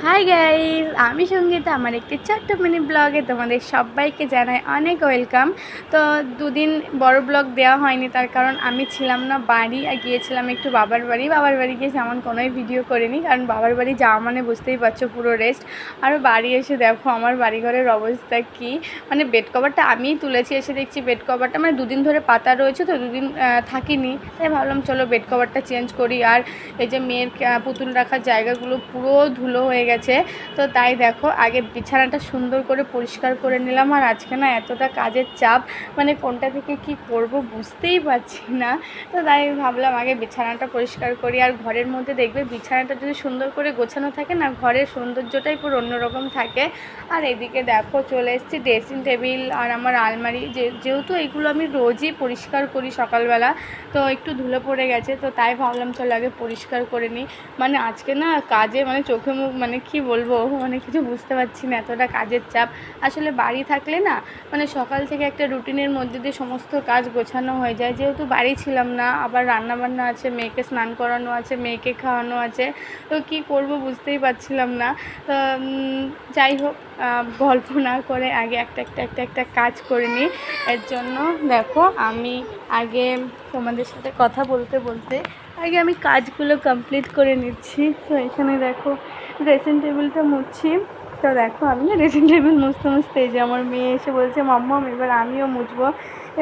Hi guys, আমি সঙ্গীতা। আমার একটি ছোট্ট মিনি ব্লগে তোমাদের সবাইকে জানাই অনেক ওয়েলকাম। তো দুদিন বড় ব্লগ দেওয়া হয়নি, তার কারণ আমি ছিলাম না বাড়ি, গিয়েছিলাম একটু বাবার বাড়ি গিয়ে তেমন কোনোই ভিডিও করিনি, কারণ বাবার বাড়ি যাওয়া মানে বুঝতেই পারছো পুরো রেস্ট। আর বাড়ি এসে দেখো আমার বাড়িঘরের অবস্থা কি, মানে বেড কভারটা আমিই তুলেছি, এসে দেখছি বেড কভারটা মানে দুদিন ধরে পাতা রয়েছে, তো দুদিন থাকিনি, তাই ভাবলাম চলো বেড কভারটা চেঞ্জ করি। আর এই যে মেয়ের পুতুল রাখার জায়গাগুলো পুরো ধুলো হয়ে গেছে, তো তাই দেখো আগে বিছানাটা সুন্দর করে পরিষ্কার করে নিলাম। আর আজকে না এতটা কাজের চাপ, মানে কোনটা থেকে কি করব বুঝতেই পারছি না, তো তাই ভাবলাম আগে বিছানাটা পরিষ্কার করি। আর ঘরের মধ্যে দেখবে বিছানাটা যদি সুন্দর করে গোছানো থাকে না, ঘরের সৌন্দর্যটাই পুরো অন্যরকম থাকে। আর এদিকে দেখো চলে এসেছি ড্রেসিং টেবিল আর আমার আলমারি, যেহেতু এগুলো আমি রোজই পরিষ্কার করি সকালবেলা, তো একটু ধুলো পড়ে গেছে, তো তাই ভাবলাম চলো আগে পরিষ্কার করে নিই। মানে আজকে না কাজে মানে চোখে মুখ মানে কি বলবো, মানে কিছু বুঝতে পারছি না, এতটা কাজের চাপ। আসলে বাড়ি থাকলে না মানে সকাল থেকে একটা রুটিনের মধ্যে দিয়ে সমস্ত কাজ গোছানো হয়ে যায়, যেহেতু বাড়ি ছিলাম না, আবার রান্নাবান্না আছে, মেয়েকে স্নান করানো আছে, মেয়েকে খাওয়ানো আছে, তো কি করব বুঝতেই পারছিলাম না। তো যাই হোক, গল্প না করে আগে একটা কাজ করে নিই। এর জন্য দেখো আমি আগে তোমাদের সাথে কথা বলতে বলতে আগে আমি কাজগুলো কমপ্লিট করে নিচ্ছি। তো এখানে দেখো ড্রেসিং টেবিলটা মুছছি। তো দেখো আমি না ড্রেসিং টেবিল মুছতে মুছতে এই যে আমার মেয়ে এসে বলছে মাম্মাম এবার আমিও মুছবো।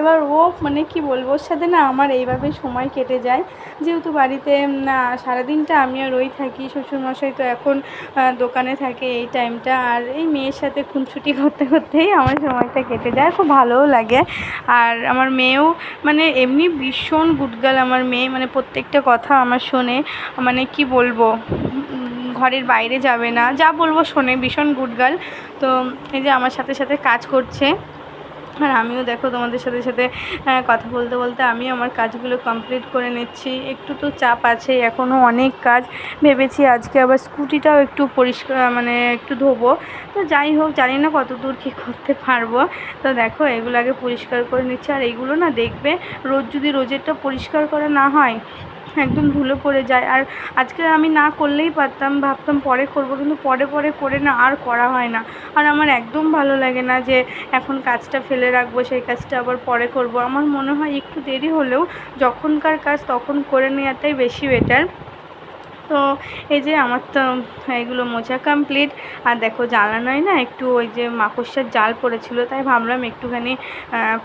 এবার ও মানে কি বলবো, ওর সাথে না আমার এইভাবেই সময় কেটে যায়, যেহেতু বাড়িতে না সারাদিনটা আমি আর ওই থাকি, শ্বশুরমশাই তো এখন দোকানে থাকে এই টাইমটা, আর এই মেয়ের সাথে খুনসুটি করতে করতেই আমার সময়টা কেটে যায়, খুব ভালোও লাগে। আর আমার মেয়েও মানে এমনি ভীষণ গুডগার্ল আমার মেয়ে, মানে প্রত্যেকটা কথা আমার শোনে, মানে কি বলবো, ঘরের বাইরে যাবে না, যা বলবো শোনে, ভীষণ গুডগার্ল। তো এই যে আমার সাথে সাথে কাজ করছে, আর আমিও দেখো তোমাদের সাথে সাথে কথা বলতে বলতে আমি আমার কাজগুলো কমপ্লিট করে নিচ্ছি। একটু তো চাপ আছে, এখনও অনেক কাজ। ভেবেছি আজকে আবার স্কুটিটাও একটু পরিষ্কার মানে একটু ধোবো, তো যাই হোক জানি না কত দূর কী করতে পারবো। তো দেখো এগুলো আগে পরিষ্কার করে নিচ্ছি। আর এইগুলো না দেখবে রোজ যদি রোজেরটা পরিষ্কার করা না হয় একদম ধুলো পড়ে যায়। আর আজকে আমি না করলেই পারতাম, ভাবতাম পরে করব, কিন্তু পরে পরে করে না আর করা হয় না। আর আমার একদম ভালো লাগে না যে এখন কাজটা ফেলে রাখবো, সেই কাজটা আবার পরে করব। আমার মনে হয় একটু দেরি হলেও যখনকার কাজ তখন করে নেওয়াটাই বেশি বেটার। তো এই যে আমার তো এগুলো মোছা কমপ্লিট। আর দেখো জানানোই না একটু ওই যে মাকড়সার জাল পড়েছিল, তাই ভাবলাম একটুখানি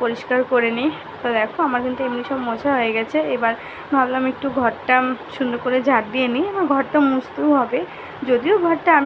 পরিষ্কার করে নিই। তো দেখো আমার কিন্তু এমনি সব মোছা হয়ে গেছে, এবার ভাবলাম একটু ঘরটা সুন্দর করে ঝাড় দিয়ে নিই। আমার ঘরটা মুছতেও হবে, যদিও ঘরটা